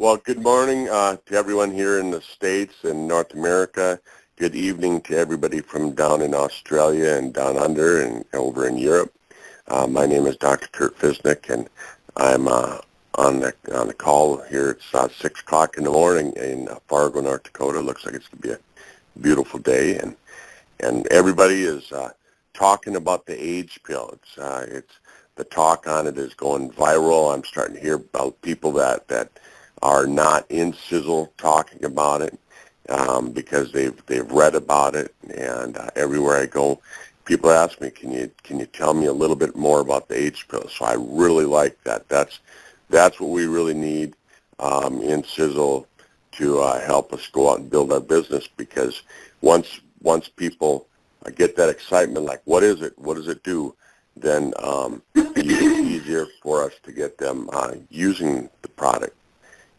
Well, good morning to everyone here in the States and North America. Good evening to everybody from down in Australia and down under and over in Europe. My name is Dr. Curt Ficenec, and I'm on the call here. It's 6 o'clock in the morning in Fargo, North Dakota. Looks like it's going to be a beautiful day, and everybody is talking about the A.G.E pill. It's the talk on it is going viral. I'm starting to hear about people that are not in Sisel talking about it because they've read about it, and everywhere I go, people ask me, can you tell me a little bit more about the A.G.E pill? So I really like that. That's what we really need in Sisel to help us go out and build our business, because once people get that excitement, like what is it? What does it do? Then it's easier for us to get them using the product.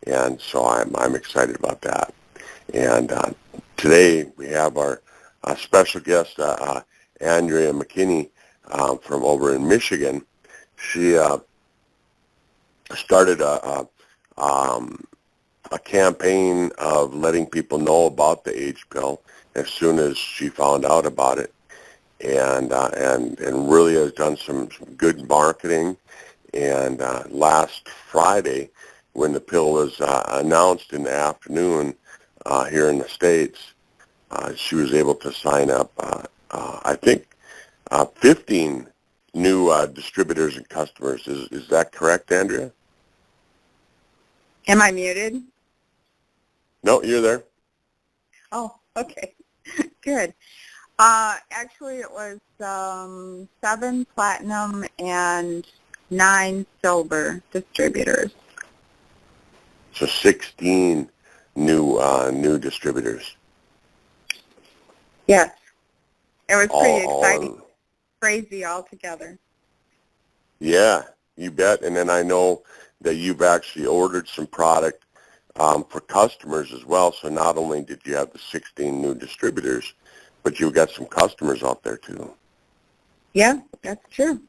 And so I'm excited about that. And today we have our special guest, Andrea McKinnee from over in Michigan. She started a campaign of letting people know about the A.G.E pill as soon as she found out about it, and really has done some good marketing. And last Friday, when the pill was announced in the afternoon here in the States, she was able to sign up, I think, 15 new distributors and customers. Is that correct, Andrea? Am I muted? No, you're there. Oh, okay. Good. Actually, it was 7 platinum and 9 silver distributors. So 16 new distributors. Yes. It was pretty exciting. Crazy altogether. Yeah, you bet. And then I know that you've actually ordered some product for customers as well. So not only did you have the 16 new distributors, but you've got some customers out there too. Yeah, that's true.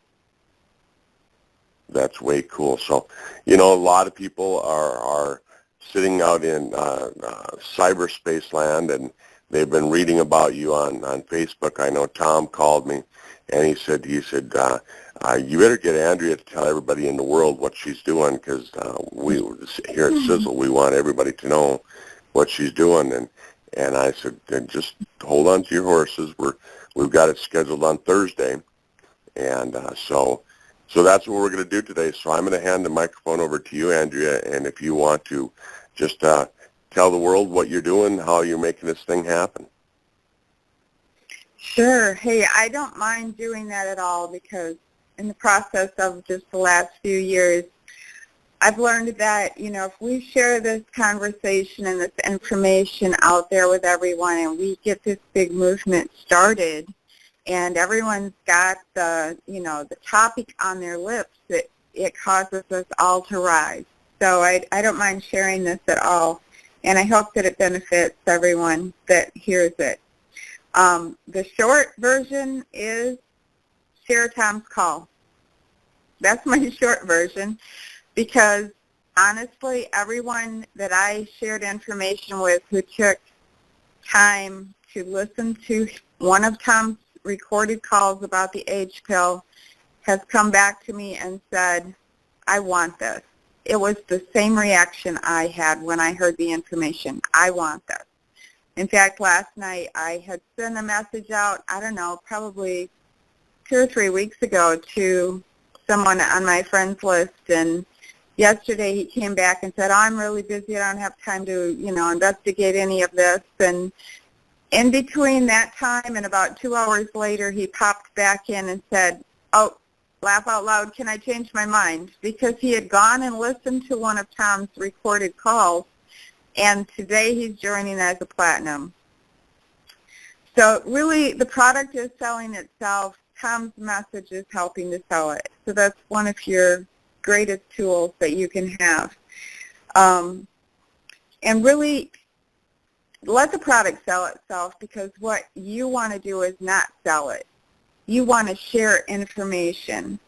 That's way cool. So, a lot of people are sitting out in cyberspace land, and they've been reading about you on Facebook. I know Tom called me, and he said, you better get Andrea to tell everybody in the world what she's doing, because we here at Sisel, we want everybody to know what she's doing. And I said, just hold on to your horses. We've got it scheduled on Thursday, and so that's what we're going to do today. So I'm going to hand the microphone over to you, Andrea, and if you want to just tell the world what you're doing, how you're making this thing happen. Sure. Hey, I don't mind doing that at all, because in the process of just the last few years, I've learned that, if we share this conversation and this information out there with everyone, and we get this big movement started, and everyone's got the topic on their lips, it causes us all to rise. So I don't mind sharing this at all, and I hope that it benefits everyone that hears it. The short version is share Tom's call. That's my short version, because honestly, everyone that I shared information with who took time to listen to one of Tom's recorded calls about the A.G.E pill has come back to me and said, I want this. It was the same reaction I had when I heard the information. I want this. In fact, last night I had sent a message out, I don't know, probably 2 or 3 weeks ago to someone on my friends list, and yesterday he came back and said, I'm really busy. I don't have time to, investigate any of this. And in between that time and about 2 hours later, he popped back in and said, oh, laugh out loud, can I change my mind? Because he had gone and listened to one of Tom's recorded calls, and today he's joining as a platinum. So really, the product is selling itself. Tom's message is helping to sell it. So that's one of your greatest tools that you can have. And really, let the product sell itself, because what you want to do is not sell it. You want to share information.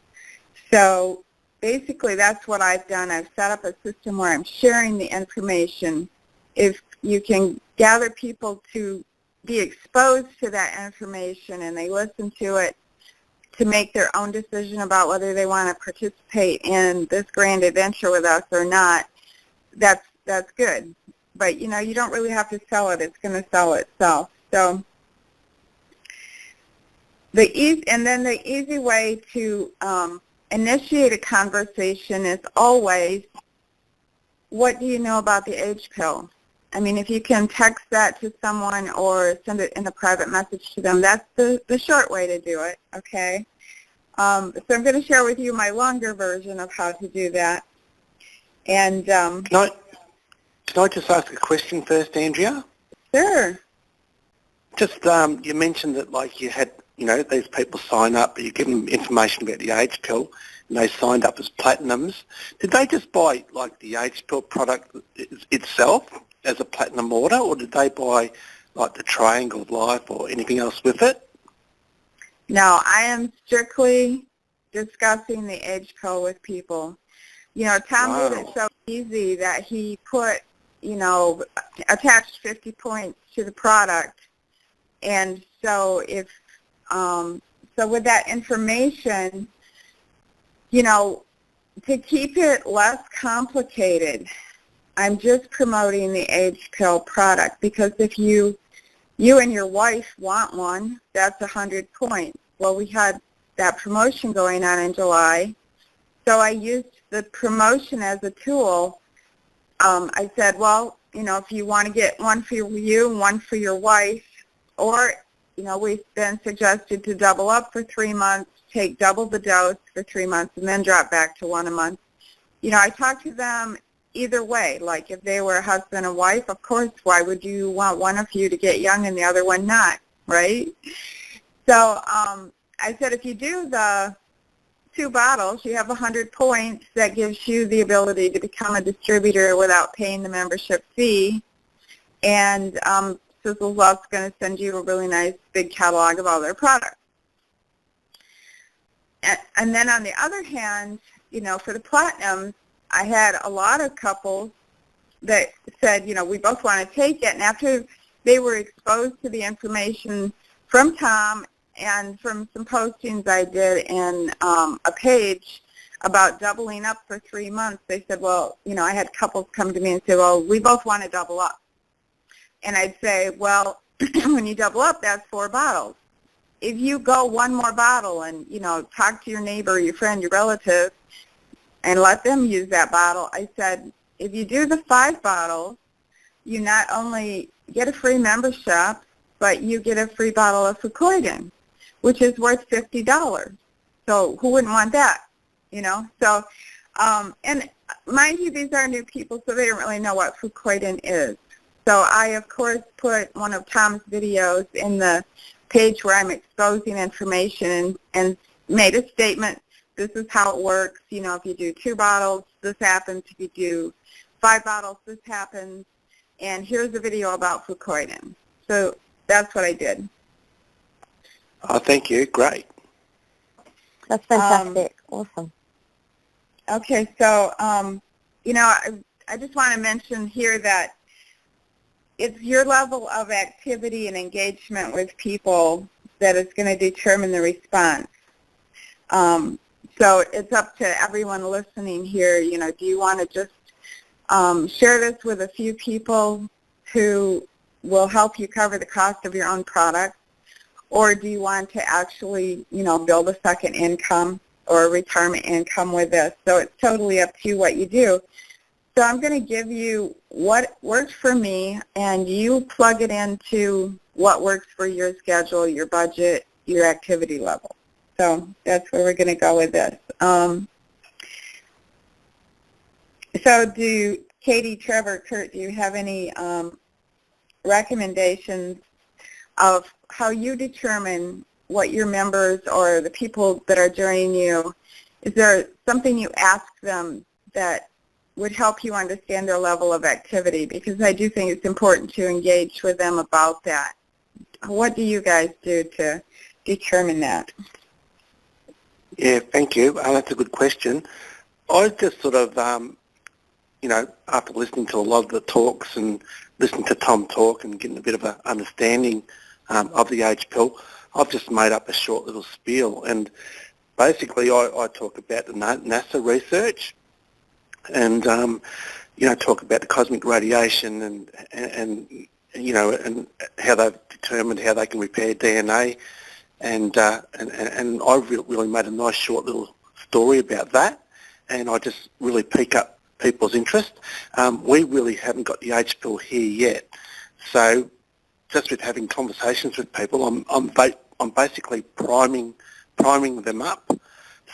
So basically that's what I've done. I've set up a system where I'm sharing the information. If you can gather people to be exposed to that information and they listen to it to make their own decision about whether they want to participate in this grand adventure with us or not, that's good. But, you know, you don't really have to sell it. It's going to sell itself. So the easy way to initiate a conversation is always, what do you know about the age pill? I mean, if you can text that to someone or send it in a private message to them, that's the short way to do it, okay? So I'm going to share with you my longer version of how to do that. And Can I just ask a question first, Andrea? Sure. Just, you mentioned that, like, you had, you know, these people sign up, but you give them information about the age pill, and they signed up as platinums. Did they just buy, like, the age pill product itself as a platinum order, or did they buy, like, the Triangle of Life or anything else with it? No, I am strictly discussing the age pill with people. You know, Tom did it so easy that he put, you know, attached 50 points to the product. And so if, so with that information, you know, to keep it less complicated, I'm just promoting the age pill product, because if you and your wife want one, that's 100 points. Well, we had that promotion going on in July, so I used the promotion as a tool. I said, well, you know, if you want to get one for you and one for your wife, or, you know, we've been suggested to double up for 3 months, take double the dose for 3 months, and then drop back to one a month. You know, I talked to them either way. Like if they were a husband and wife, of course, why would you want one of you to get young and the other one not, right? So I said, if you do the 2 bottles, you have 100 points. That gives you the ability to become a distributor without paying the membership fee. And Sisel's also going to send you a really nice big catalog of all their products. And then on the other hand, you know, for the platinums, I had a lot of couples that said, you know, we both want to take it. And after they were exposed to the information from Tom and from some postings I did in a page about doubling up for 3 months, they said, well, you know, I had couples come to me and say, well, we both want to double up. And I'd say, well, when you double up, that's 4 bottles. If you go 1 more bottle and, you know, talk to your neighbor, your friend, your relative, and let them use that bottle, I said, if you do the 5 bottles, you not only get a free membership, but you get a free bottle of Fucoidan, which is worth $50. So who wouldn't want that, you know? So, and mind you, these are new people, so they don't really know what Fucoidan is. So I, of course, put one of Tom's videos in the page where I'm exposing information and made a statement. This is how it works. You know, if you do 2 bottles, this happens. If you do 5 bottles, this happens. And here's a video about Fucoidan. So that's what I did. Oh, thank you. Great. That's fantastic. Awesome. Okay, so, you know, I just want to mention here that it's your level of activity and engagement with people that is going to determine the response. So it's up to everyone listening here. You know, do you want to just share this with a few people who will help you cover the cost of your own product, or do you want to actually, you know, build a second income or a retirement income with this? So it's totally up to you what you do. So I'm going to give you what works for me, and you plug it into what works for your schedule, your budget, your activity level. So that's where we're going to go with this. So do Katie, Trevor, Curt, do you have any recommendations of how you determine what your members or the people that are joining you, is there something you ask them that would help you understand their level of activity? Because I do think it's important to engage with them about that. What do you guys do to determine that? Yeah, thank you. That's a good question. I just sort of, after listening to a lot of the talks and listening to Tom talk and getting a bit of an understanding of the age pill, I've just made up a short little spiel. And basically I talk about the NASA research and, talk about the cosmic radiation and how they've determined how they can repair DNA. And I really made a nice short little story about that. And I just really pick up people's interest. We really haven't got the age pill here yet. So just with having conversations with people, I'm basically priming them up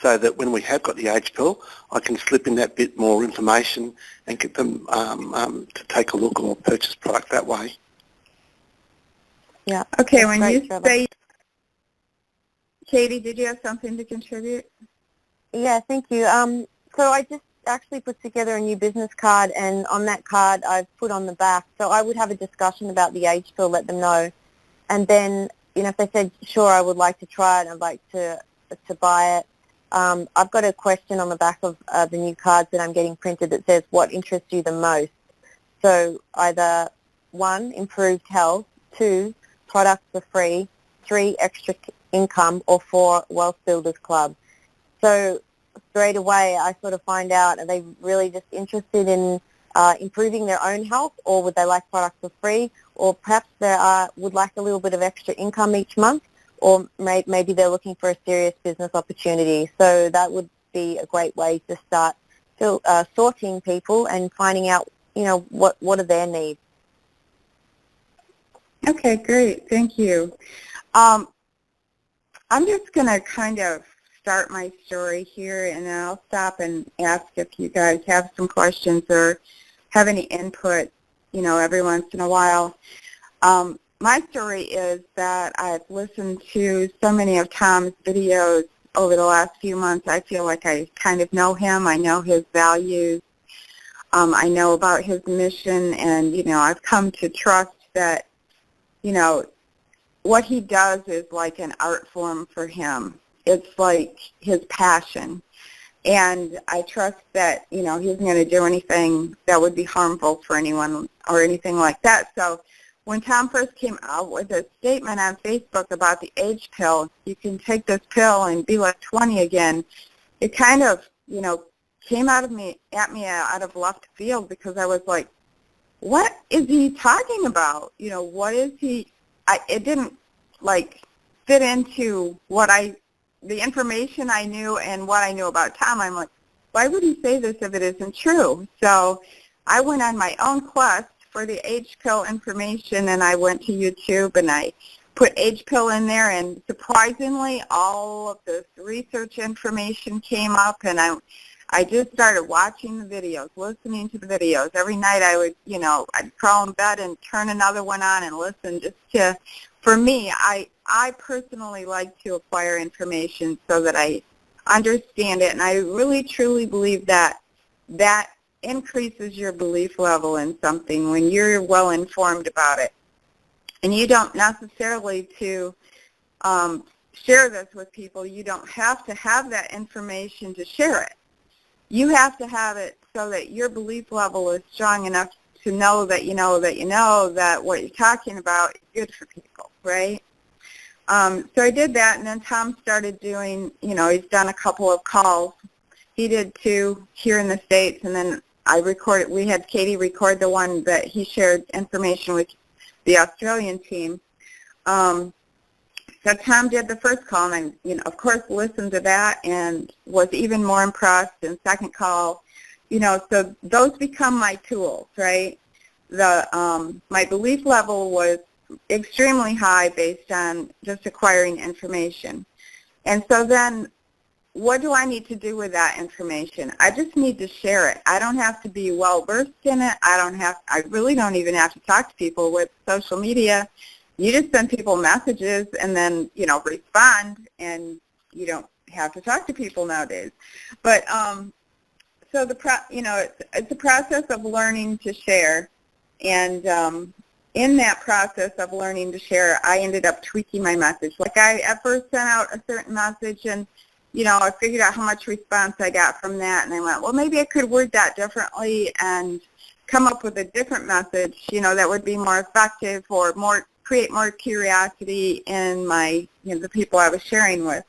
so that when we have got the age pill, I can slip in that bit more information and get them to take a look or purchase product that way. Yeah. Okay, when you say, Katie, did you have something to contribute? Yeah, thank you. So I just actually put together a new business card, and on that card I've put on the back, so I would have a discussion about the age pill, let them know, and then, if they said, sure, I would like to try it, I'd like to buy it, I've got a question on the back of the new cards that I'm getting printed that says, what interests you the most? So either 1, improved health, 2, products for free, 3, extra income, or 4, Wealth Builders Club. So straight away I sort of find out, are they really just interested in improving their own health, or would they like products for free, or perhaps they would like a little bit of extra income each month, or maybe they're looking for a serious business opportunity. So that would be a great way to start sorting people and finding out, what are their needs. Okay, great. Thank you. I'm just going to kind of start my story here, and then I'll stop and ask if you guys have some questions or have any input, every once in a while. My story is that I've listened to so many of Tom's videos over the last few months. I feel like I kind of know him. I know his values. I know about his mission, and, I've come to trust that, what he does is like an art form for him. It's like his passion. And I trust that, he isn't going to do anything that would be harmful for anyone or anything like that. So when Tom first came out with a statement on Facebook about the age pill, you can take this pill and be like 20 again, it kind of, came at me out of left field, because I was like, what is he talking about? What is he? It didn't, fit into the information I knew and what I knew about Tom. I'm like, why would he say this if it isn't true? So I went on my own quest for the age pill information, and I went to YouTube and I put age pill in there, and surprisingly all of this research information came up, and I just started watching the videos, listening to the videos. Every night I would, I'd crawl in bed and turn another one on and listen just to, for me, I personally like to acquire information so that I understand it, and I really truly believe that that increases your belief level in something when you're well informed about it. And you don't necessarily to share this with people, you don't have to have that information to share it. You have to have it so that your belief level is strong enough to know that that what you're talking about is good for people, right? So I did that, and then Tom started doing, he's done a couple of calls. He did 2 here in the States, and then we had Katie record the one that he shared information with the Australian team. So Tom did the first call, and I, of course, listened to that and was even more impressed. And second call, so those become my tools, right? My belief level was extremely high based on just acquiring information. And so then what do I need to do with that information? I just need to share it. I don't have to be well-versed in it. I really don't even have to talk to people with social media. You just send people messages and then, respond, and you don't have to talk to people nowadays. But so it's a process of learning to share, and in that process of learning to share, I ended up tweaking my message. Like I at first sent out a certain message, and I figured out how much response I got from that, and I went, well, maybe I could word that differently and come up with a different message, that would be more effective or create more curiosity in the people I was sharing with.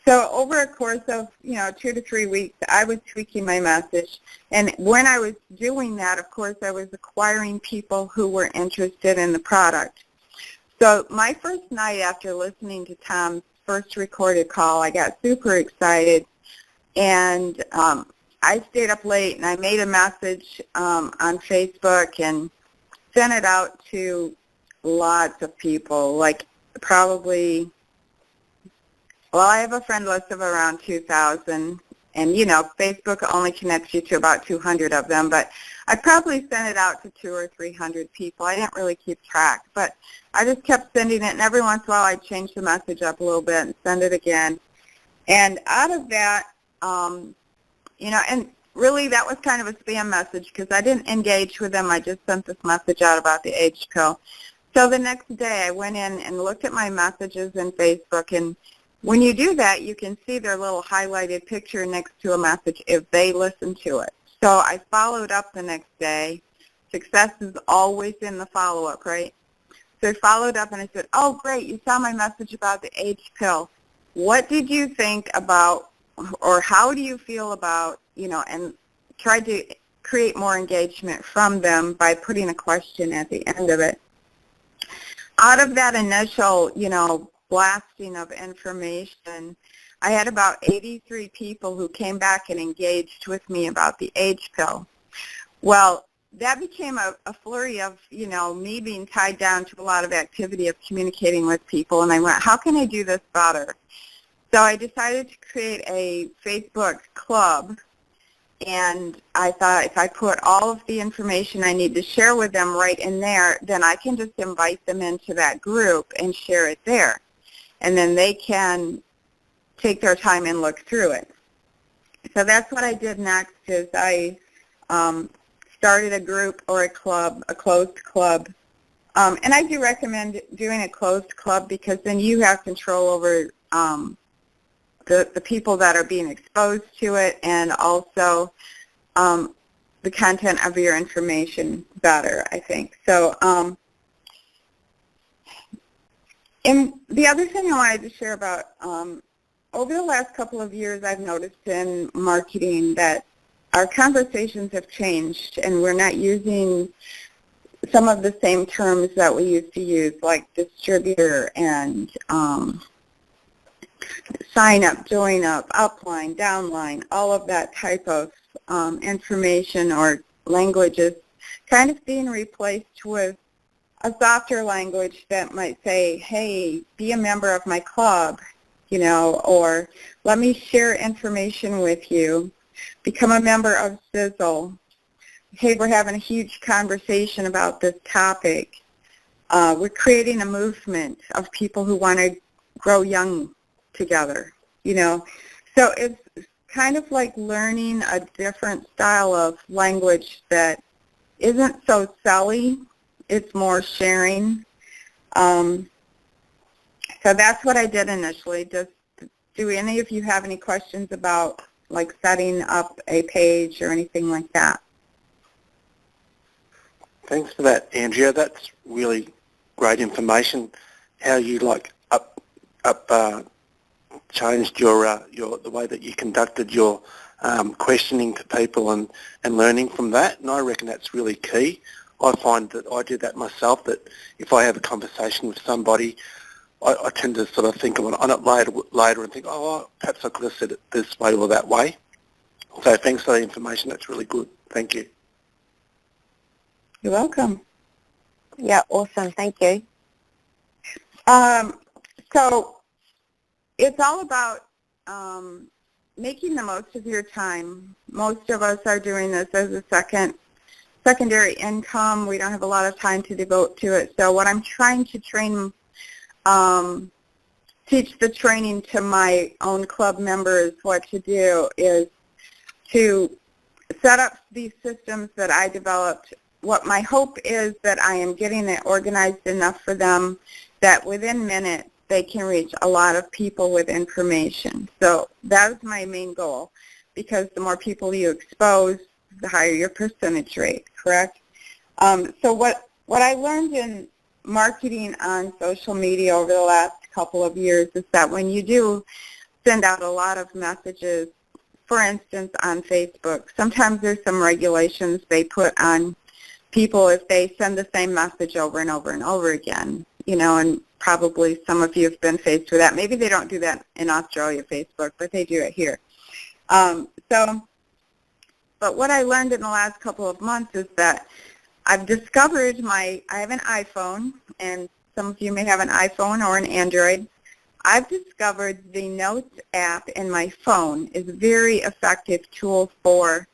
So over a course of, 2 to 3 weeks, I was tweaking my message. And when I was doing that, of course, I was acquiring people who were interested in the product. So my first night after listening to Tom's first recorded call, I got super excited. And I stayed up late, and I made a message on Facebook and sent it out to lots of people, like probably... Well, I have a friend list of around 2,000, and, Facebook only connects you to about 200 of them, but I probably sent it out to 200 or 300 people. I didn't really keep track, but I just kept sending it, and every once in a while I'd change the message up a little bit and send it again. And out of that, and really that was kind of a spam message because I didn't engage with them. I just sent this message out about the A.G.E pill. So the next day I went in and looked at my messages in Facebook, and when you do that, you can see their little highlighted picture next to a message if they listen to it. So I followed up the next day. Success is always in the follow-up, right? So I followed up and I said, oh, great, you saw my message about the A.G.E pill. What did you think about, or how do you feel about, and tried to create more engagement from them by putting a question at the end of it. Out of that initial, blasting of information, I had about 83 people who came back and engaged with me about the A.G.E pill. Well, that became a flurry of, me being tied down to a lot of activity of communicating with people, and I went, how can I do this better? So I decided to create a Facebook club, and I thought if I put all of the information I need to share with them right in there, then I can just invite them into that group and share it there. And then they can take their time and look through it. So that's what I did next is I started a group or a club, a closed club. And I do recommend doing a closed club because then you have control over the people that are being exposed to it and also the content of your information better, I think. So and the other thing I wanted to share about, over the last couple of years I've noticed in marketing that our conversations have changed and we're not using some of the same terms that we used to use, like distributor and sign up, join up, upline, downline, all of that type of information or language is kind of being replaced with a softer language that might say, hey, be a member of my club, or let me share information with you, become a member of Sisel. Hey, we're having a huge conversation about this topic. We're creating a movement of people who want to grow young together, So it's kind of like learning a different style of language that isn't so selly. It's more sharing. So that's what I did initially. Just do any of you have any questions about like setting up a page or anything like that? Thanks for that, Andrea. That's really great information. How you changed the way that you conducted your questioning to people and learning from that, and I reckon that's really key. I find that I do that myself, that if I have a conversation with somebody, I tend to sort of think on it later and think, oh, perhaps I could have said it this way or that way. So thanks for the information. That's really good. Thank you. You're welcome. Yeah, awesome. Thank you. So it's all about making the most of your time. Most of us are doing this as a secondary income. We don't have a lot of time to devote to it. So what I'm trying to teach the training to my own club members what to do is to set up these systems that I developed. What my hope is that I am getting it organized enough for them that within minutes they can reach a lot of people with information. So that is my main goal, because the more people you expose, the higher your percentage rate, correct? So what I learned in marketing on social media over the last couple of years is that when you do send out a lot of messages, for instance, on Facebook, sometimes there's some regulations they put on people if they send the same message over and over and over again, and probably some of you have been faced with that. Maybe they don't do that in Australia, Facebook, but they do it here. But what I learned in the last couple of months is that I've discovered I have an iPhone, and some of you may have an iPhone or an Android. I've discovered the Notes app in my phone is a very effective tool for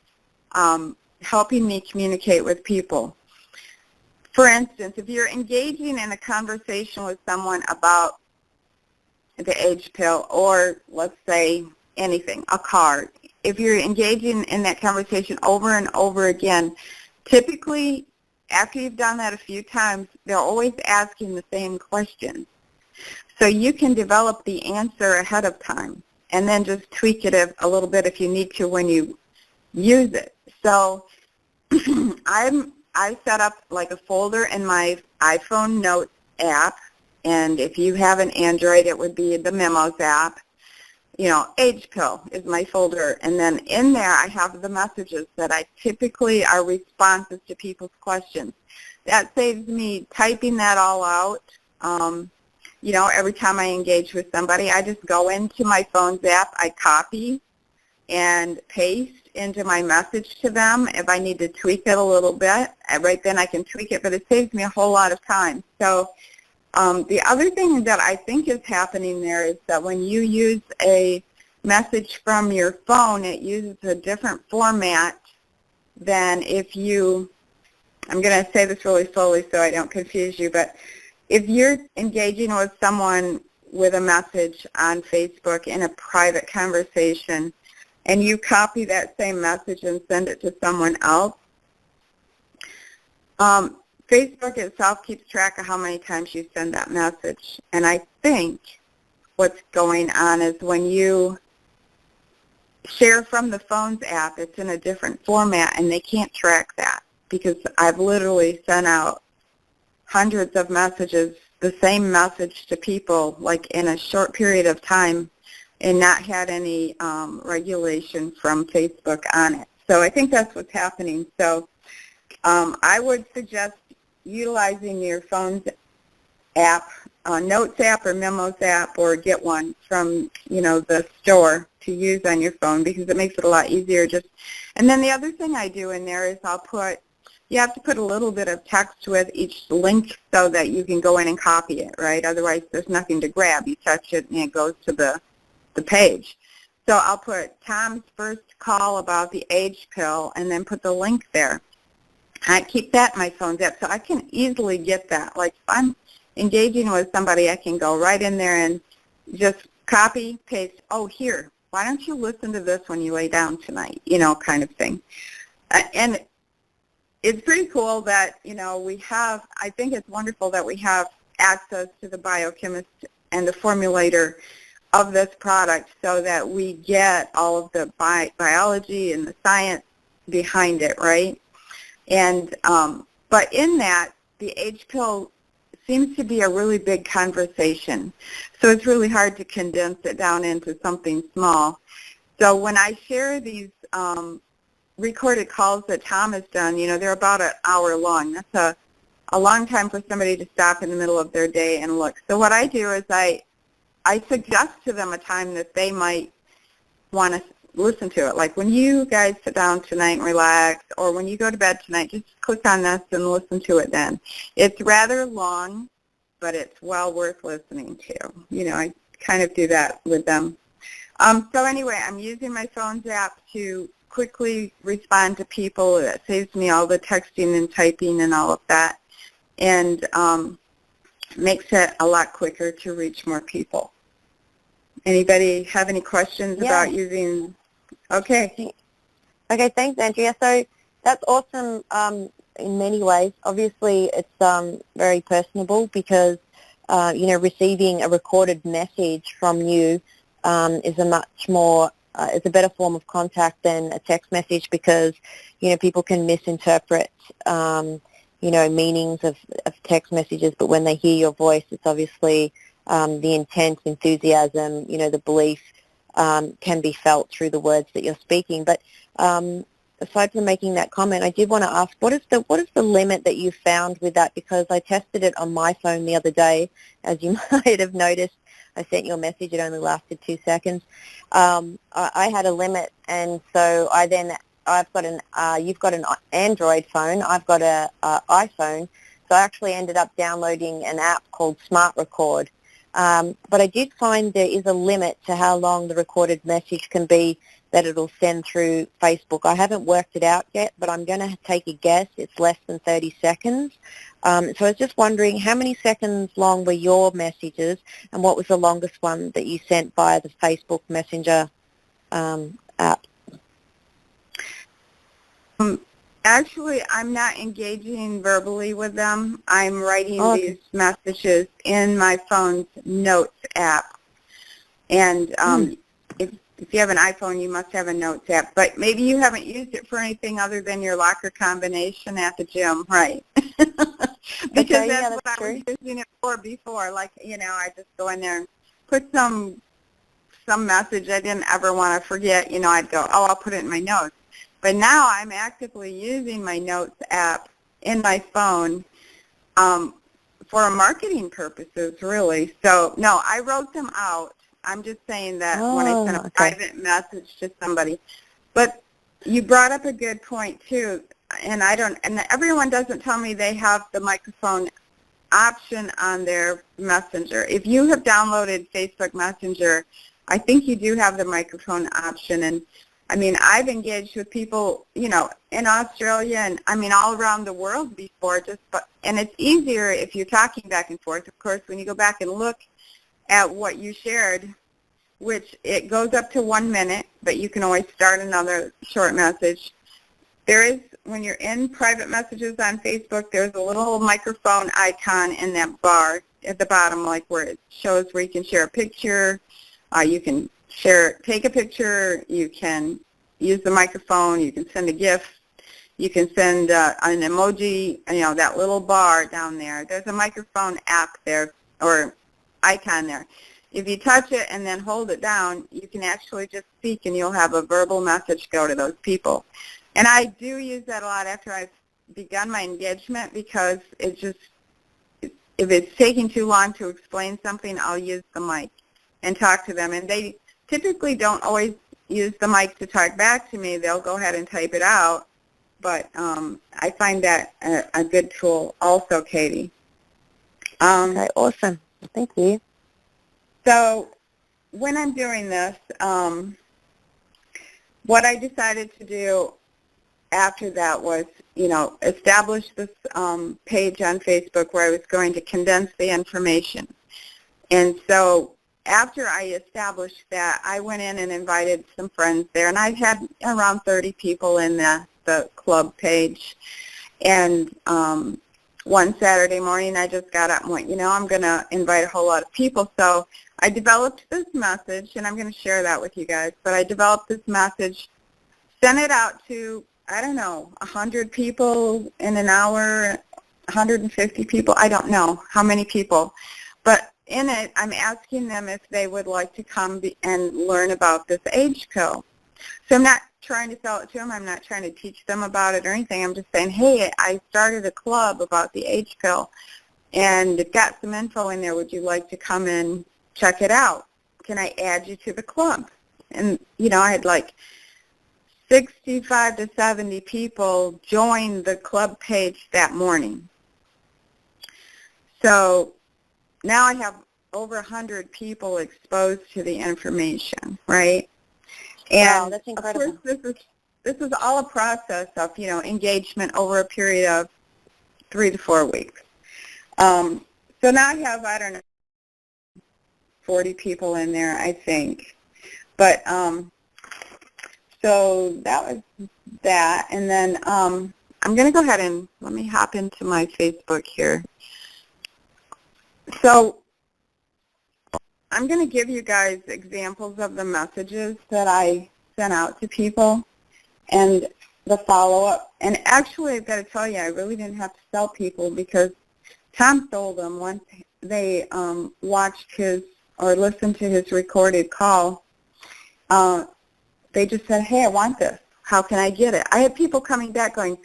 helping me communicate with people. For instance, if you're engaging in a conversation with someone about the age pill, or let's say anything, a car, if you're engaging in that conversation over and over again, typically after you've done that a few times, they're always asking the same questions. So you can develop the answer ahead of time and then just tweak it a little bit if you need to when you use it. So I set up like a folder in my iPhone Notes app, and if you have an Android, it would be the Memos app. Age pill is my folder, and then in there I have the messages that I typically are responses to people's questions. That saves me typing that all out. Every time I engage with somebody, I just go into my phone's app, I copy and paste into my message to them. If I need to tweak it a little bit, right then I can tweak it, but it saves me a whole lot of time. So the other thing that I think is happening there is that when you use a message from your phone, it uses a different format than if you, I'm going to say this really slowly so I don't confuse you, but if you're engaging with someone with a message on Facebook in a private conversation and you copy that same message and send it to someone else, Facebook itself keeps track of how many times you send that message. And I think what's going on is when you share from the phone's app, it's in a different format, and they can't track that, because I've literally sent out hundreds of messages, the same message to people, like in a short period of time, and not had any regulation from Facebook on it. So I think that's what's happening. So I would suggest utilizing your phone's app, Notes app or Memos app, or get one from the store to use on your phone, because it makes it a lot easier. And then the other thing I do in there is you have to put a little bit of text with each link so that you can go in and copy it, right? Otherwise there's nothing to grab. You touch it and it goes to the page. So I'll put Tom's first call about the age pill and then put the link there. I keep that in my phone's app, so I can easily get that. Like if I'm engaging with somebody, I can go right in there and just copy, paste, oh, here, why don't you listen to this when you lay down tonight, kind of thing. And it's pretty cool that, I think it's wonderful that we have access to the biochemist and the formulator of this product so that we get all of the biology and the science behind it, right? And but in that, the age pill seems to be a really big conversation. So it's really hard to condense it down into something small. So when I share these recorded calls that Tom has done, they're about an hour long. That's a long time for somebody to stop in the middle of their day and look. So what I do is I suggest to them a time that they might want to listen to it. Like when you guys sit down tonight and relax, or when you go to bed tonight, just click on this and listen to it then. It's rather long, but it's well worth listening to. I kind of do that with them. So anyway, I'm using my phone's app to quickly respond to people. It saves me all the texting and typing and all of that, and makes it a lot quicker to reach more people. Anybody have any questions about using? Okay. Okay, thanks, Andrea. So that's awesome in many ways. Obviously, it's very personable because receiving a recorded message from you is a much more is a better form of contact than a text message, because people can misinterpret meanings of text messages, but when they hear your voice, it's obviously the intent, enthusiasm, the belief can be felt through the words that you're speaking. But aside from making that comment, I did want to ask, what is the limit that you found with that? Because I tested it on my phone the other day. As you might have noticed, I sent you a message. It only lasted 2 seconds. I had a limit, and so I've got you've got an Android phone. I've got a iPhone. So I actually ended up downloading an app called Smart Record. But I did find there is a limit to how long the recorded message can be that it'll send through Facebook. I haven't worked it out yet, but I'm going to take a guess. It's less than 30 seconds. So I was just wondering, how many seconds long were your messages, and what was the longest one that you sent via the Facebook Messenger app? Actually, I'm not engaging verbally with them. I'm writing these messages in my phone's Notes app. And if you have an iPhone, you must have a Notes app. But maybe you haven't used it for anything other than your locker combination at the gym, right? Because that's what I was using it for before. Like, I just go in there and put some message I didn't ever want to forget. I'd go, I'll put it in my notes. But now I'm actively using my Notes app in my phone for marketing purposes, really. So, no, I wrote them out. I'm just saying that when I sent a private message to somebody. But you brought up a good point, too, and everyone doesn't tell me they have the microphone option on their Messenger. If you have downloaded Facebook Messenger, I think you do have the microphone option. And I've engaged with people, in Australia and, all around the world before, and it's easier if you're talking back and forth. Of course, when you go back and look at what you shared, which it goes up to 1 minute, but you can always start another short message. There is, when you're in private messages on Facebook, there's a little microphone icon in that bar at the bottom, like where it shows where you can share a picture, you can take a picture, you can use the microphone, you can send a GIF, you can send an emoji, that little bar down there. There's a microphone app there, or icon there. If you touch it and then hold it down, you can actually just speak and you'll have a verbal message go to those people. And I do use that a lot after I've begun my engagement, because if it's taking too long to explain something, I'll use the mic and talk to them. And they typically don't always use the mic to talk back to me. They'll go ahead and type it out. But I find that a good tool also, Katie. Okay, awesome. Thank you. So when I'm doing this, what I decided to do after that was, establish this page on Facebook where I was going to condense the information. And so after I established that, I went in and invited some friends there, and I had around 30 people in the club page. And one Saturday morning, I just got up and went, I'm going to invite a whole lot of people. So I developed this message, and I'm going to share that with you guys. But I developed this message, sent it out to, 100 people in an hour, 150 people. I don't know how many people. But in it, I'm asking them if they would like to come and learn about this A.G.E pill. So I'm not trying to sell it to them. I'm not trying to teach them about it or anything. I'm just saying, hey, I started a club about the A.G.E pill, and it's got some info in there. Would you like to come and check it out? Can I add you to the club? And, I had like 65 to 70 people join the club page that morning. So now I have over 100 people exposed to the information, right? And wow, that's incredible. Of course, this is all a process of, engagement over a period of 3 to 4 weeks. So now I have, 40 people in there, I think. But so that was that. And then I'm going to go ahead and let me hop into my Facebook here. So I'm going to give you guys examples of the messages that I sent out to people and the follow-up. And actually, I've got to tell you, I really didn't have to sell people because Tom sold them once they watched his or listened to his recorded call. They just said, hey, I want this. How can I get it? I had people coming back going,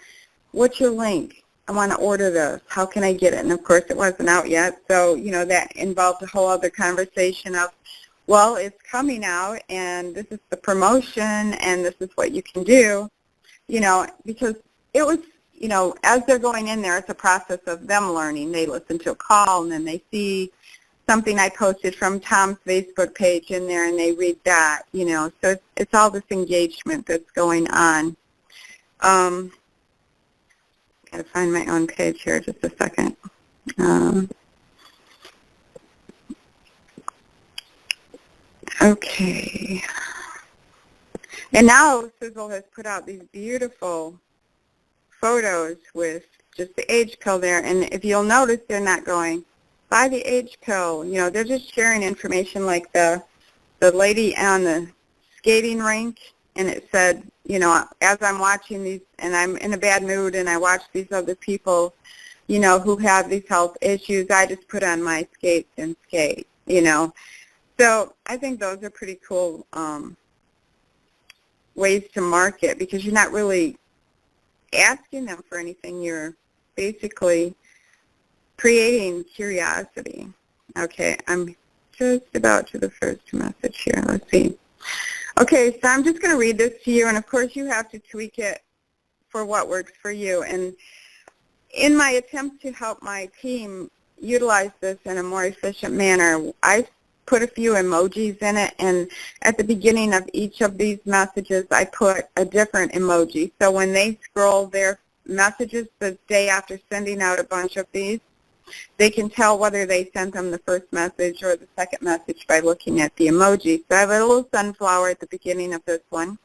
what's your link? I want to order this. How can I get it? And, of course, it wasn't out yet. So, that involved a whole other conversation of, well, it's coming out, and this is the promotion, and this is what you can do, because it was, as they're going in there, it's a process of them learning. They listen to a call, and then they see something I posted from Tom's Facebook page in there, and they read that, So it's all this engagement that's going on. Got to find my own page here just a second. Okay. And now Sisel has put out these beautiful photos with just the age pill there. And if you'll notice, they're not going, buy the age pill. They're just sharing information like the lady on the skating rink. And it said, as I'm watching these, and I'm in a bad mood, and I watch these other people, who have these health issues, I just put on my skates and skate, So I think those are pretty cool ways to market because you're not really asking them for anything. You're basically creating curiosity. Okay, I'm just about to the first message here. Let's see. Okay, so I'm just going to read this to you, and of course you have to tweak it for what works for you. And in my attempt to help my team utilize this in a more efficient manner, I put a few emojis in it, and at the beginning of each of these messages I put a different emoji. So when they scroll their messages the day after sending out a bunch of these, they can tell whether they sent them the first message or the second message by looking at the emoji. So I have a little sunflower at the beginning of this one.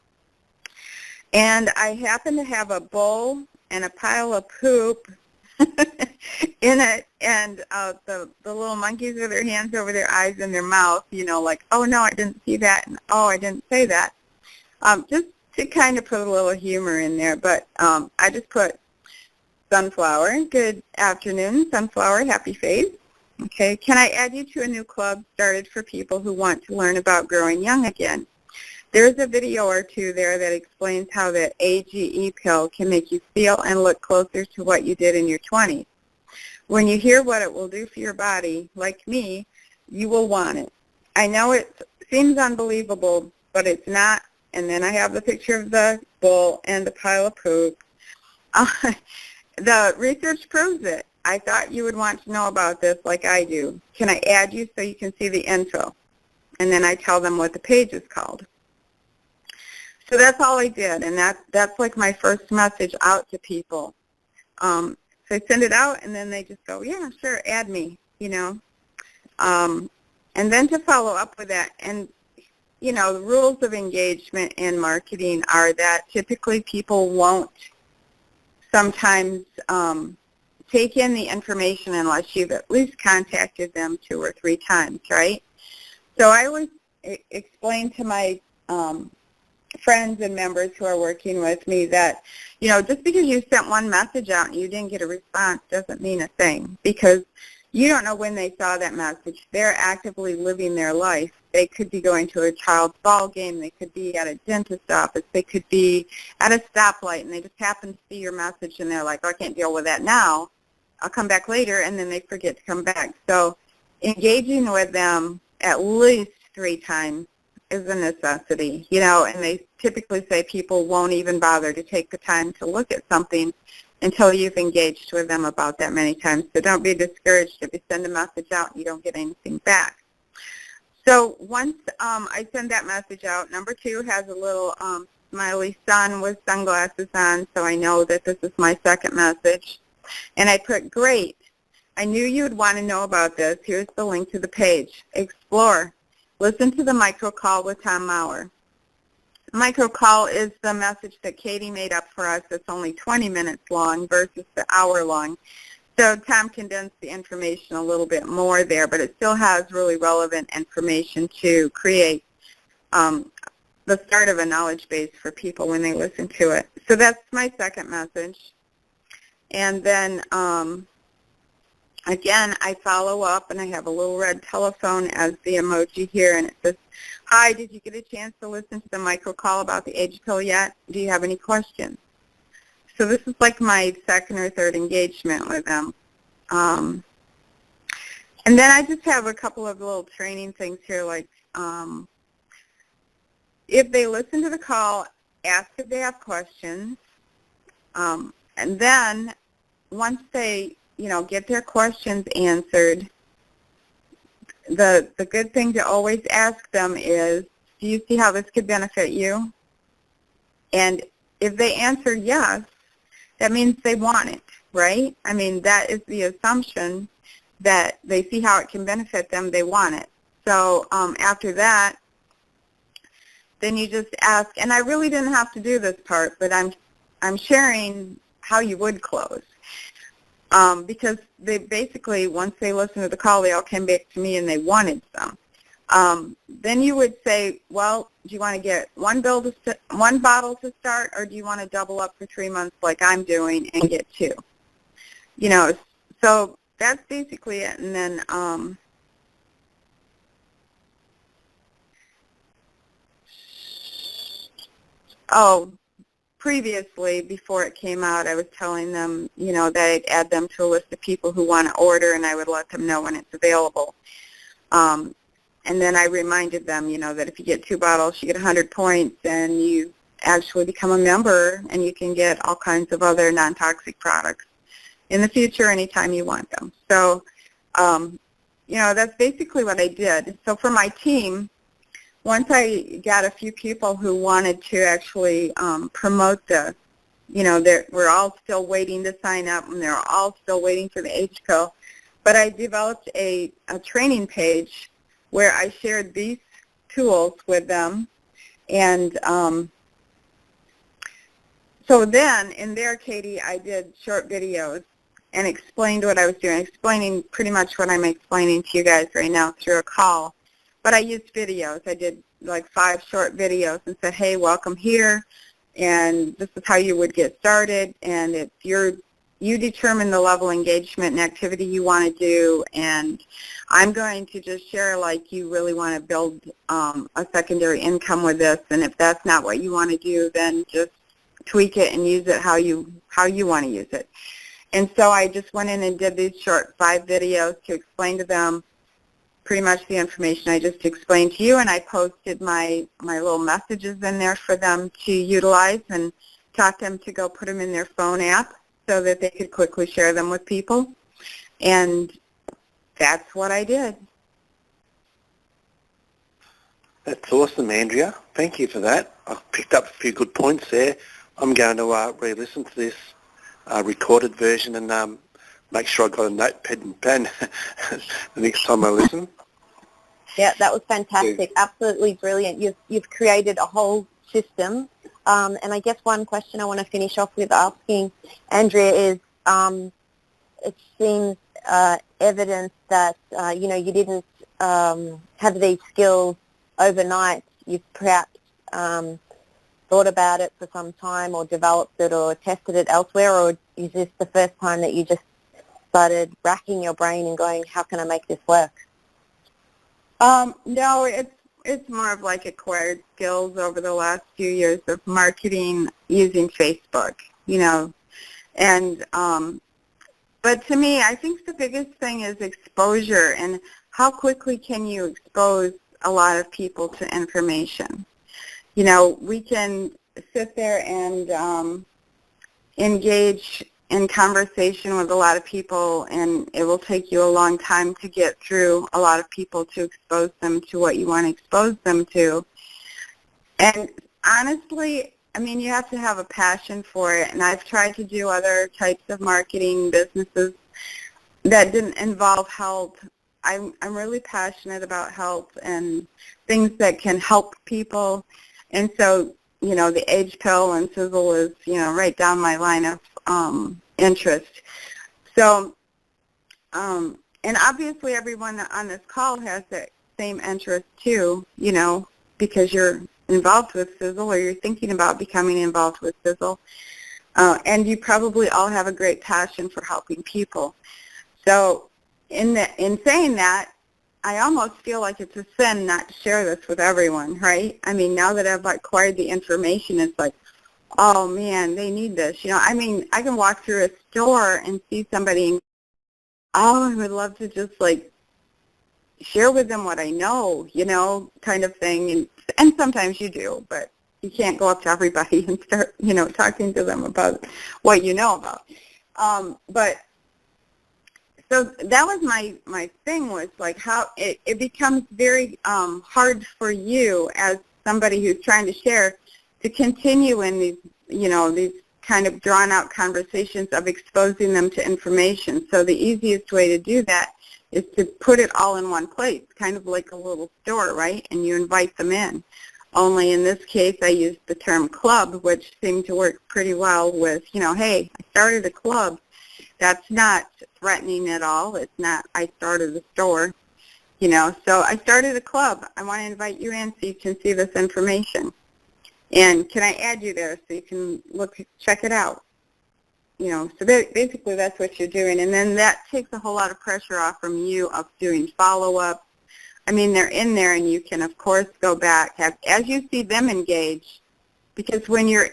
And I happen to have a bowl and a pile of poop in it, and the little monkeys with their hands over their eyes and their mouth, like, oh, no, I didn't see that, and oh, I didn't say that. Just to kind of put a little humor in there. But I just put sunflower, good afternoon, sunflower, happy face. Okay, can I add you to a new club started for people who want to learn about growing young again? There's a video or two there that explains how the A.G.E pill can make you feel and look closer to what you did in your 20s. When you hear what it will do for your body, like me, you will want it. I know it seems unbelievable, but it's not. And then I have the picture of the bowl and the pile of poop. The research proves it. I thought you would want to know about this like I do. Can I add you so you can see the info? And then I tell them what the page is called. So that's all I did, and that's like my first message out to people. So I send it out, and then they just go, yeah, sure, add me, And then to follow up with that, and, the rules of engagement in marketing are that typically people won't sometimes take in the information unless you've at least contacted them 2 or 3 times, right? So I always explain to my friends and members who are working with me that, just because you sent one message out and you didn't get a response doesn't mean a thing, because you don't know when they saw that message. They're actively living their life. They could be going to a child's ball game. They could be at a dentist's office. They could be at a stoplight, and they just happen to see your message, and they're like, oh, I can't deal with that now. I'll come back later, and then they forget to come back. So engaging with them at least 3 times is a necessity, and they typically say people won't even bother to take the time to look at something until you've engaged with them about that many times. So don't be discouraged if you send a message out and you don't get anything back. So once I send that message out, number 2 has a little smiley sun with sunglasses on, so I know that this is my second message. And I put, great. I knew you would want to know about this. Here's the link to the page. Explore. Listen to the micro call with Tom Maurer. Micro call is the message that Katie made up for us. It's only 20 minutes long versus the hour long. So Tom condensed the information a little bit more there, but it still has really relevant information to create the start of a knowledge base for people when they listen to it. So that's my second message. And then, again, I follow up, and I have a little red telephone as the emoji here, and it says, "Hi, did you get a chance to listen to the micro call about the age pill yet? Do you have any questions?" So this is like my second or third engagement with them. And then I just have a couple of little training things here, like if they listen to the call, ask if they have questions. And then once they, get their questions answered, the good thing to always ask them is, do you see how this could benefit you? And if they answer yes, that means they want it, right? I mean, that is the assumption that they see how it can benefit them, they want it. So after that, then you just ask, and I really didn't have to do this part, but I'm sharing how you would close. Because they basically, once they listened to the call, they all came back to me and they wanted some. Then you would say, well, do you want to get one bottle to start, or do you want to double up for 3 months like I'm doing and get 2? So that's basically it. And then previously, before it came out, I was telling them, that I'd add them to a list of people who want to order, and I would let them know when it's available. And then I reminded them, that if you get 2 bottles, you get 100 points, and you actually become a member, and you can get all kinds of other non-toxic products in the future anytime you want them. So, that's basically what I did. So for my team, once I got a few people who wanted to actually promote this, we're all still waiting to sign up, and they're all still waiting for the age pill. But I developed a training page where I shared these tools with them. And so then in there, Katie, I did short videos and explained what I was doing, explaining pretty much what I'm explaining to you guys right now through a call. But I used videos. I did like 5 short videos and said, hey, welcome here, and this is how you would get started, and it's you determine the level of engagement and activity you want to do, and I'm going to just share like you really want to build a secondary income with this, and if that's not what you want to do, then just tweak it and use it how you want to use it. And so I just went in and did these short 5 videos to explain to them pretty much the information I just explained to you, and I posted my little messages in there for them to utilize and taught them to go put them in their phone app so that they could quickly share them with people. And that's what I did. That's awesome, Andrea. Thank you for that. I've picked up a few good points there. I'm going to re-listen to this recorded version and make sure I got a notepad and pen the next time I listen. Yeah, that was fantastic. Yeah. Absolutely brilliant. You've created a whole system. And I guess one question I want to finish off with asking Andrea is, it seems evidence that, you didn't have these skills overnight. You've perhaps thought about it for some time or developed it or tested it elsewhere, or is this the first time that you just started racking your brain and going, how can I make this work? No, it's more of like acquired skills over the last few years of marketing using Facebook, and but to me, I think the biggest thing is exposure, and how quickly can you expose a lot of people to information. We can sit there and engage in conversation with a lot of people, and it will take you a long time to get through a lot of people to expose them to what you want to expose them to. And honestly, you have to have a passion for it, and I've tried to do other types of marketing businesses that didn't involve health. I'm really passionate about health and things that can help people, and so, the age pill and Sisel is, right down my line of interest. So And obviously everyone on this call has that same interest too, because you're involved with Sisel or you're thinking about becoming involved with Sisel. And you probably all have a great passion for helping people. So in saying that, I almost feel like it's a sin not to share this with everyone, right? I mean, now that I've acquired the information, it's like, oh man, they need this. I mean, I can walk through a store and see somebody and, oh, I would love to just share with them what I know, kind of thing. And sometimes you do, but you can't go up to everybody and start, talking to them about what you know about. But so that was my thing, was how it becomes very hard for you as somebody who's trying to share to continue in these, these kind of drawn out conversations of exposing them to information. So the easiest way to do that is to put it all in one place, kind of like a little store, right? And you invite them in. Only in this case, I used the term club, which seemed to work pretty well with, hey, I started a club. That's not threatening at all. It's not, I started a store, So I started a club. I want to invite you in so you can see this information. And can I add you there so you can check it out? So basically that's what you're doing. And then that takes a whole lot of pressure off from you of doing follow-up. I mean, they're in there, and you can, of course, go back as you see them engage, because when you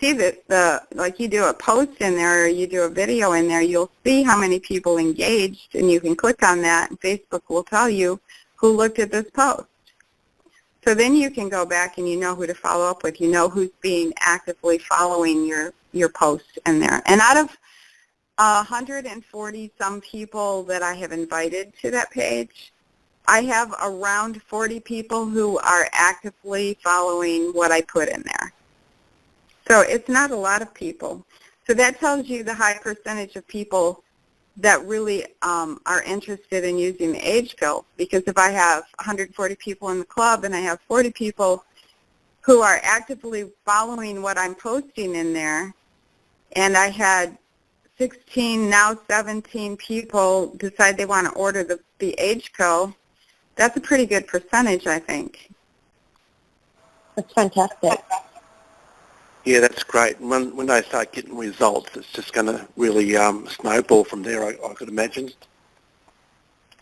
see that like you do a post in there or you do a video in there, you'll see how many people engaged, and you can click on that, and Facebook will tell you who looked at this post. So then you can go back and you know who to follow up with. You know who's being actively following your post in there. And out of 140 some people that I have invited to that page, I have around 40 people who are actively following what I put in there. So it's not a lot of people. So that tells you the high percentage of people that really are interested in using the age pill. Because if I have 140 people in the club and I have 40 people who are actively following what I'm posting in there, and I had 16, now 17 people decide they want to order the age pill, that's a pretty good percentage, I think. That's fantastic. Yeah, that's great. When they start getting results, it's just going to really snowball from there, I could imagine.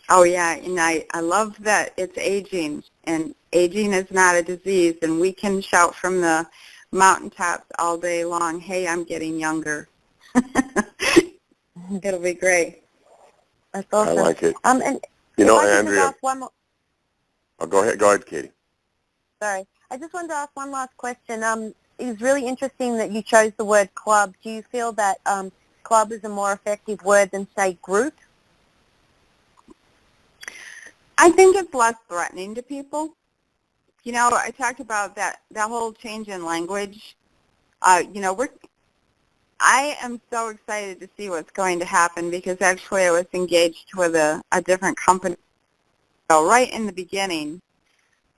Oh, yeah, and I love that it's aging, and aging is not a disease, and we can shout from the mountaintops all day long, hey, I'm getting younger. It'll be great. That's awesome. I like it. And Andrea. Oh, go ahead, Katie. Sorry. I just wanted to ask one last question. It was really interesting that you chose the word club. Do you feel that club is a more effective word than, say, group? I think it's less threatening to people. I talked about that whole change in language. I am so excited to see what's going to happen, because actually I was engaged with a different company right in the beginning,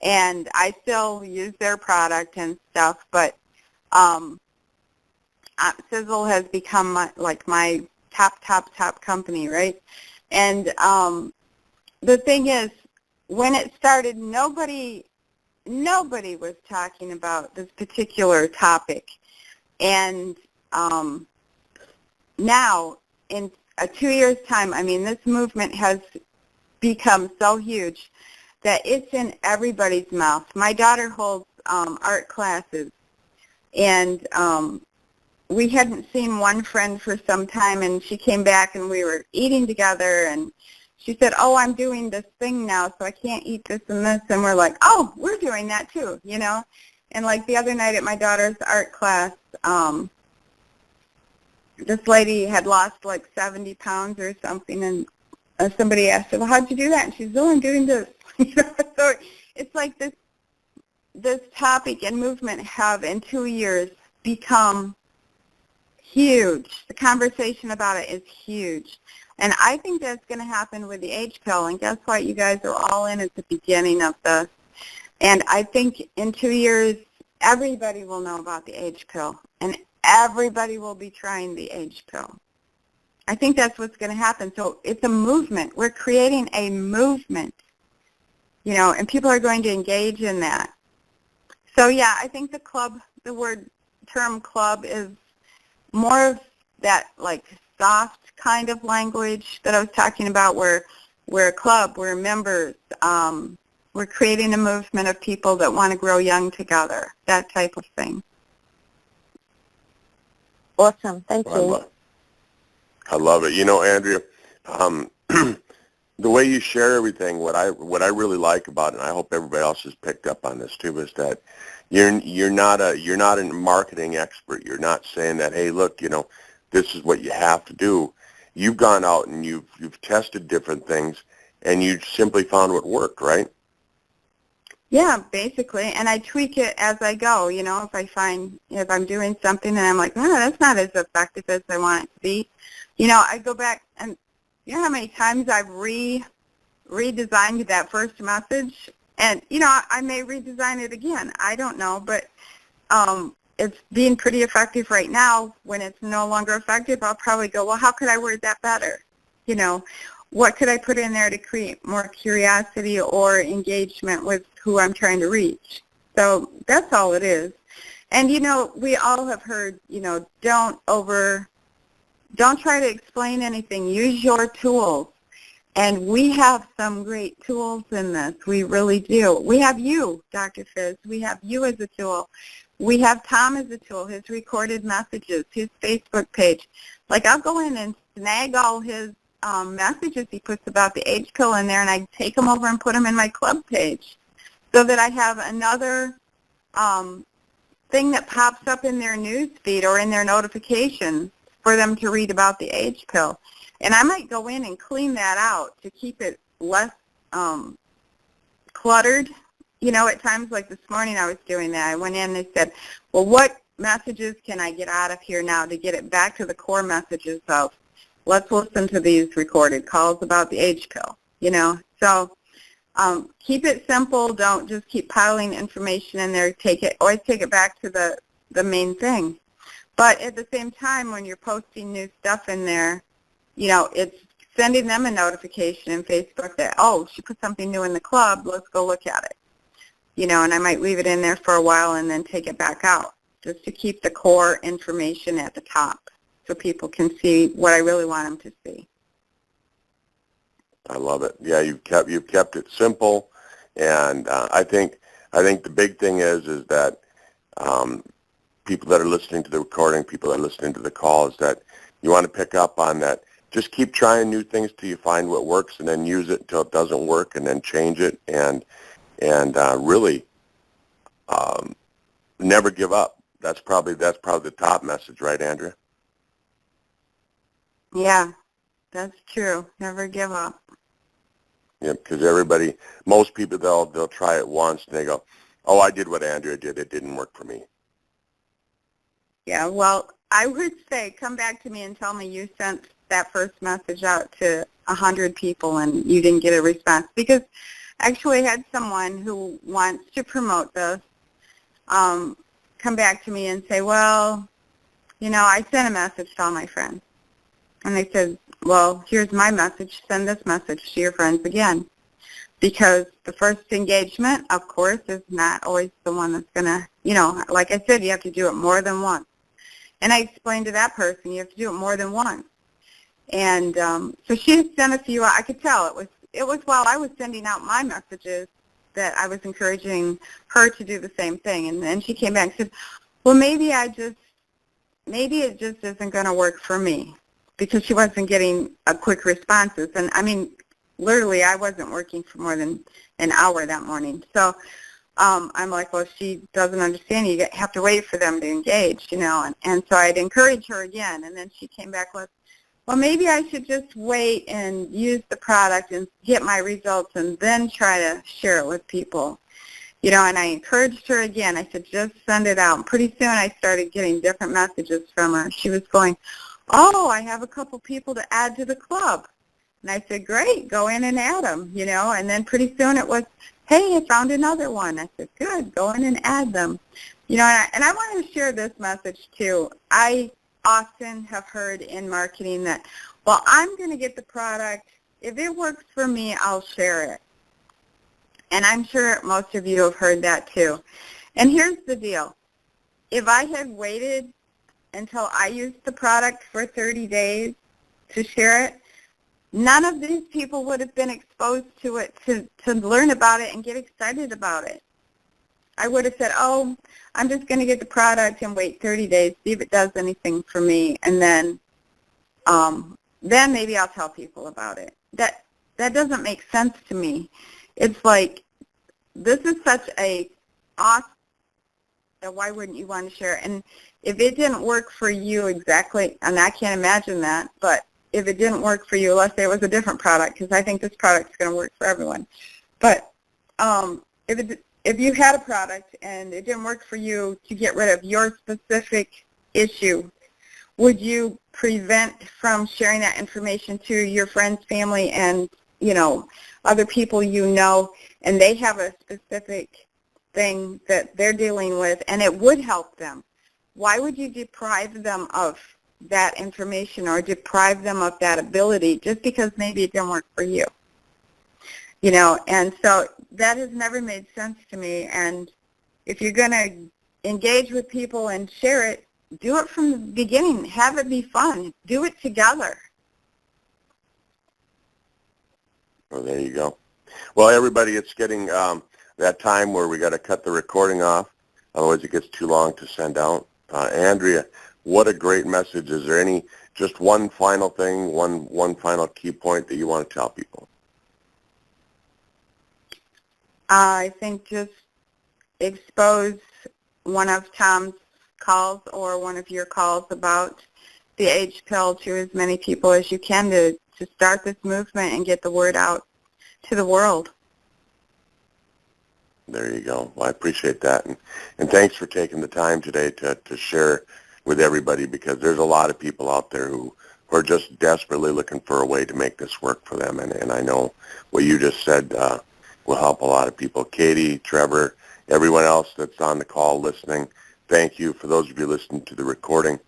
and I still use their product and stuff, but Sisel has become my top company, right? And the thing is, when it started, nobody was talking about this particular topic. And now, in 2 years' time, I mean, this movement has become so huge that it's in everybody's mouth. My daughter holds art classes, and we hadn't seen one friend for some time, and she came back, and we were eating together, and she said, oh, I'm doing this thing now, so I can't eat this and this, and we're like, oh, we're doing that too, And like the other night at my daughter's art class, this lady had lost like 70 pounds or something, and somebody asked her, well, how'd you do that? And she said, oh, I'm doing this. So it's like this topic and movement have in 2 years become huge. The conversation about it is huge. And I think that's going to happen with the age pill. And guess what? You guys are all in at the beginning of this. And I think in 2 years, everybody will know about the age pill. And everybody will be trying the age pill. I think that's what's going to happen. So it's a movement. We're creating a movement, and people are going to engage in that. So, yeah, I think the term club is more of that, like, soft kind of language that I was talking about, where we're a club, we're members, we're creating a movement of people that want to grow young together, that type of thing. Awesome. Thank you. I love it. Andrea, the way you share everything, what I really like about it, and I hope everybody else has picked up on this too, is that you're not a marketing expert. You're not saying that, hey, look, this is what you have to do. You've gone out and you've tested different things, and you simply found what worked, right? Yeah, basically, and I tweak it as I go. If I'm doing something and I'm like, that's not as effective as I want it to be, I go back and how many times I've redesigned that first message, and I may redesign it again. I don't know, but it's being pretty effective right now. When it's no longer effective, I'll probably go, well, how could I word that better? What could I put in there to create more curiosity or engagement with who I'm trying to reach? So that's all it is. And, we all have heard, don't try to explain anything. Use your tools. And we have some great tools in this. We really do. We have you, Dr. Fizz. We have you as a tool. We have Tom as a tool, his recorded messages, his Facebook page. Like, I'll go in and snag all his messages he puts about the age pill in there, and I take them over and put them in my club page so that I have another thing that pops up in their news feed or in their notifications for them to read about the age pill. And I might go in and clean that out to keep it less cluttered. At times like this morning I was doing that. I went in and said, well, what messages can I get out of here now to get it back to the core messages of, let's listen to these recorded calls about the age pill, So keep it simple. Don't just keep piling information in there. Always take it back to the main thing. But at the same time, when you're posting new stuff in there, it's sending them a notification in Facebook that, oh, she put something new in the club. Let's go look at it. And I might leave it in there for a while and then take it back out just to keep the core information at the top, so people can see what I really want them to see. I love it. Yeah, you've kept it simple, and I think the big thing is that people that are listening to the recording, people that are listening to the call, is that you want to pick up on that. Just keep trying new things till you find what works, and then use it until it doesn't work, and then change it, and really never give up. That's probably the top message, right, Andrea? Yeah, that's true. Never give up. Yeah, because most people, they'll try it once and they go, oh, I did what Andrea did. It didn't work for me. Yeah, well, I would say come back to me and tell me you sent that first message out to 100 people and you didn't get a response. Because actually I had someone who wants to promote this come back to me and say, well, I sent a message to all my friends. And they said, well, here's my message. Send this message to your friends again. Because the first engagement, of course, is not always the one that's going to, like I said, you have to do it more than once. And I explained to that person, you have to do it more than once. And so she sent a few. I could tell it was while I was sending out my messages that I was encouraging her to do the same thing. And then she came back and said, well, maybe it just isn't going to work for me, because she wasn't getting quick responses. And, I mean, literally I wasn't working for more than an hour that morning. So I'm like, well, she doesn't understand. You have to wait for them to engage, And so I'd encourage her again. And then she came back with, well, maybe I should just wait and use the product and get my results and then try to share it with people. And I encouraged her again. I said, just send it out. And pretty soon I started getting different messages from her. She was going, oh, I have a couple people to add to the club. And I said, great, go in and add them, And then pretty soon it was, hey, I found another one. I said, good, go in and add them. And I want to share this message too. I often have heard in marketing that, well, I'm going to get the product. If it works for me, I'll share it. And I'm sure most of you have heard that too. And here's the deal. If I had waited until I used the product for 30 days to share it, none of these people would have been exposed to it to learn about it and get excited about it. I would have said, oh, I'm just going to get the product and wait 30 days, see if it does anything for me, and then maybe I'll tell people about it. That doesn't make sense to me. It's like, this is such a awesome, why wouldn't you want to share it? And if it didn't work for you exactly, and I can't imagine that, but if it didn't work for you, let's say it was a different product, because I think this product is going to work for everyone. But if you had a product and it didn't work for you to get rid of your specific issue, would you prevent from sharing that information to your friends, family, and, you know, other people you know, and they have a specific thing that they're dealing with, and it would help them? Why would you deprive them of that information or deprive them of that ability just because maybe it didn't work for you? You know, and so that has never made sense to me. And if you're going to engage with people and share it, do it from the beginning. Have it be fun. Do it together. Well, there you go. Well, everybody, it's getting that time where we got to cut the recording off. Otherwise, it gets too long to send out. Andrea, what a great message. Is there just one final thing, one final key point that you want to tell people? I think just expose one of Tom's calls or one of your calls about the Age pill to as many people as you can to start this movement and get the word out to the world. There you go. Well, I appreciate that. And thanks for taking the time today to share with everybody, because there's a lot of people out there who are just desperately looking for a way to make this work for them. And I know what you just said will help a lot of people. Katie, Trevor, everyone else that's on the call listening, thank you. For those of you listening to the recording,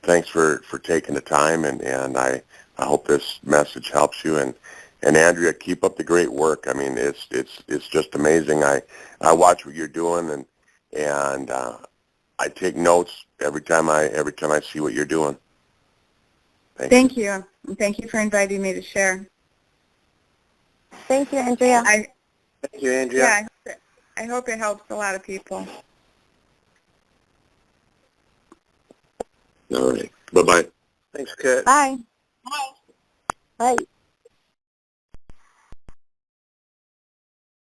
thanks for taking the time, and I hope this message helps you. And Andrea, keep up the great work. I mean, it's just amazing. I watch what you're doing, and I take notes every time I see what you're doing. Thank you. And thank you for inviting me to share. Thank you, Andrea. Thank you, Andrea. Yeah, I hope it helps a lot of people. All right. Bye-bye. Thanks, Curt. Bye. Bye.